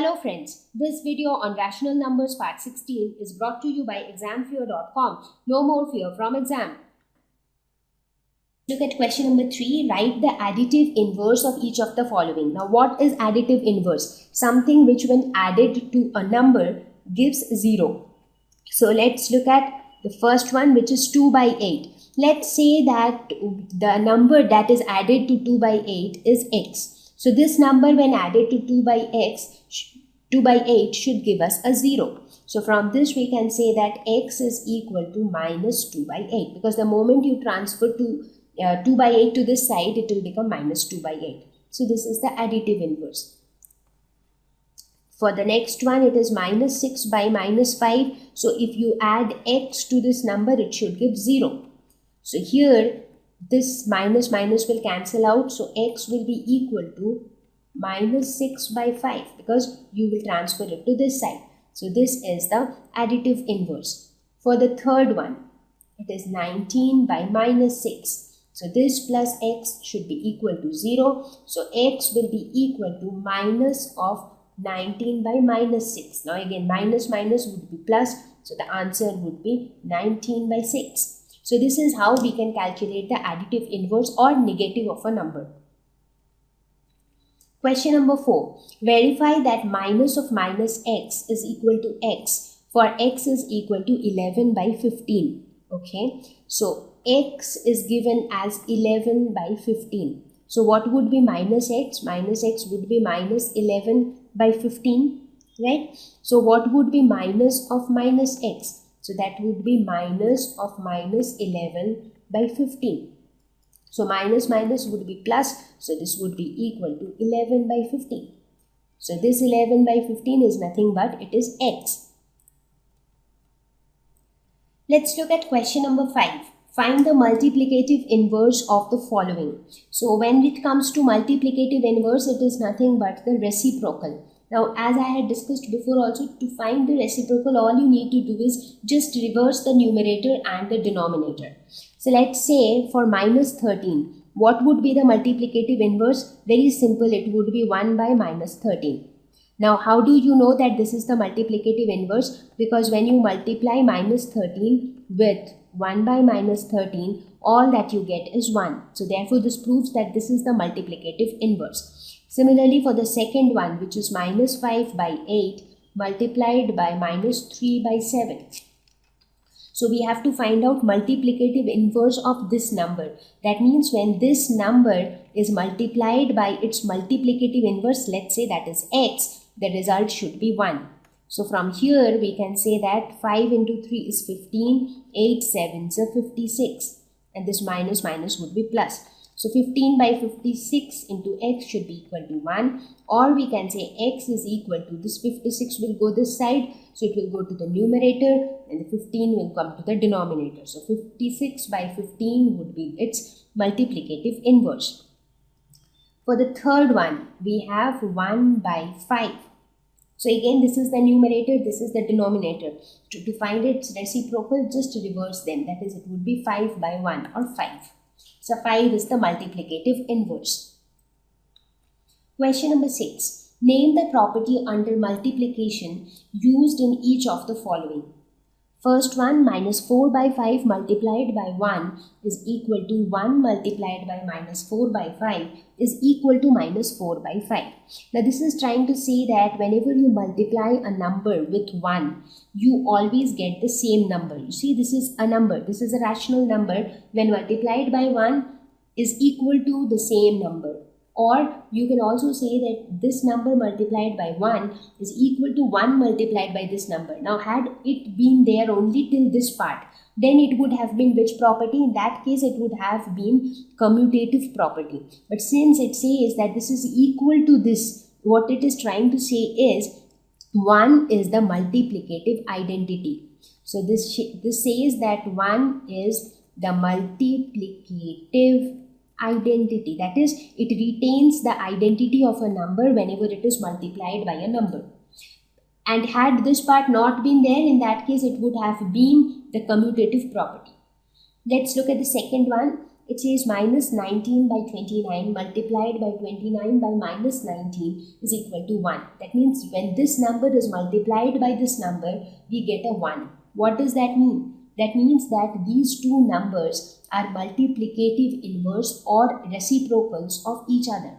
Hello friends, this video on rational numbers part 16 is brought to you by examfear.com. No more fear from exam. Look at question number 3. Write the additive inverse of each of the following. Now what is additive inverse? Something which when added to a number gives 0. So let's look at the first one, which is 2 by 8. Let's say that the number that is added to 2 by 8 is x. So this number when added to 2 by 8 should give us a 0. So from this we can say that x is equal to minus 2 by 8, because the moment you transfer 2 by 8 to this side, it will become minus 2 by 8. So this is the additive inverse. For the next one, it is minus 6 by minus 5. So if you add x to this number, it should give 0. So here this minus will cancel out, so x will be equal to minus 6 by 5, because you will transfer it to this side. So this is the additive inverse. For the third one, it is 19 by minus 6. So this plus x should be equal to 0. So x will be equal to minus of 19 by minus 6. Now again, minus would be plus, so the answer would be 19 by 6. So this is how we can calculate the additive inverse or negative of a number. Question number 4. Verify that minus of minus x is equal to x for x is equal to 11 by 15. Okay. So x is given as 11 by 15. So what would be minus x? Minus x would be minus 11 by 15. Right. So what would be minus of minus x? So that would be minus of minus 11 by 15. So minus would be plus. So this would be equal to 11 by 15. So this 11 by 15 is nothing but it is x. Let's look at question number 5. Find the multiplicative inverse of the following. So when it comes to multiplicative inverse, it is nothing but the reciprocal. Now, as I had discussed before also, to find the reciprocal, all you need to do is just reverse the numerator and the denominator. So let's say for minus 13, what would be the multiplicative inverse? Very simple, it would be 1 by minus 13. Now, how do you know that this is the multiplicative inverse? Because when you multiply minus 13 with 1 by minus 13, all that you get is 1. So therefore, this proves that this is the multiplicative inverse. Similarly, for the second one, which is minus 5 by 8 multiplied by minus 3 by 7. So we have to find out multiplicative inverse of this number. That means when this number is multiplied by its multiplicative inverse, let's say that is x, the result should be 1. So from here we can say that 5 into 3 is 15, 8 7s are 56, and this minus would be plus. So 15 by 56 into x should be equal to 1, or we can say x is equal to this 56 will go this side, so it will go to the numerator and the 15 will come to the denominator. So 56 by 15 would be its multiplicative inverse. For the third one, we have 1 by 5. So again, this is the numerator, this is the denominator. To find its reciprocal, just reverse them. That is, it would be 5 by 1 or 5. So 5 is the multiplicative inverse. Question number 6. Name the property under multiplication used in each of the following. First one, minus 4 by 5 multiplied by 1 is equal to 1 multiplied by minus 4 by 5 is equal to minus 4 by 5. Now this is trying to say that whenever you multiply a number with 1, you always get the same number. You see, this is a number. This is a rational number. When multiplied by 1 is equal to the same number. Or you can also say that this number multiplied by 1 is equal to 1 multiplied by this number. Now had it been there only till this part, then it would have been which property? In that case, it would have been commutative property. But since it says that this is equal to this, what it is trying to say is 1 is the multiplicative identity. So this says that 1 is the multiplicative identity. That is, it retains the identity of a number whenever it is multiplied by a number. And had this part not been there, in that case it would have been the commutative property. Let's look at the second one. it says minus 19 by 29 multiplied by 29 by minus 19 is equal to 1. That means when this number is multiplied by this number, we get a 1. What does that mean? That means that these two numbers are multiplicative inverse or reciprocals of each other.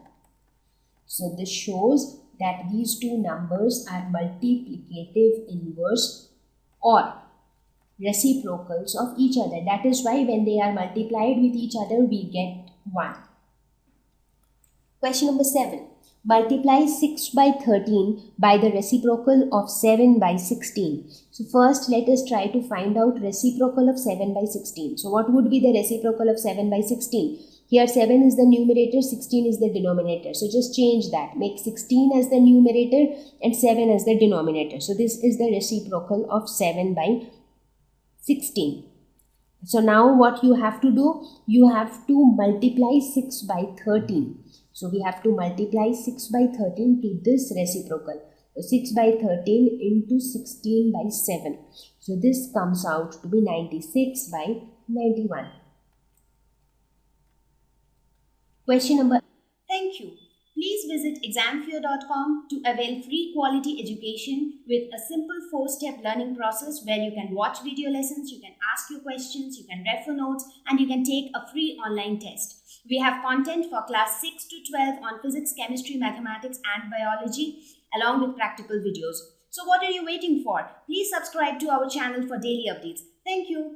So this shows that these two numbers are multiplicative inverse or reciprocals of each other. That is why when they are multiplied with each other, we get 1. Question number 7. Multiply 6 by 13 by the reciprocal of 7 by 16. So first let us try to find out reciprocal of 7 by 16. So what would be the reciprocal of 7 by 16? Here 7 is the numerator, 16 is the denominator. So just change that. Make 16 as the numerator and 7 as the denominator. So this is the reciprocal of 7 by 16. So now what you have to do? You have to multiply 6 by 13. So we have to multiply 6 by 13 to this reciprocal. So 6 by 13 into 16 by 7. So this comes out to be 96 by 91. Question number. Thank you. Please visit examfear.com to avail free quality education with a simple 4-step learning process where you can watch video lessons, you can ask your questions, you can refer notes, and you can take a free online test. We have content for class 6 to 12 on physics, chemistry, mathematics, and biology, along with practical videos. So what are you waiting for? Please subscribe to our channel for daily updates. Thank you.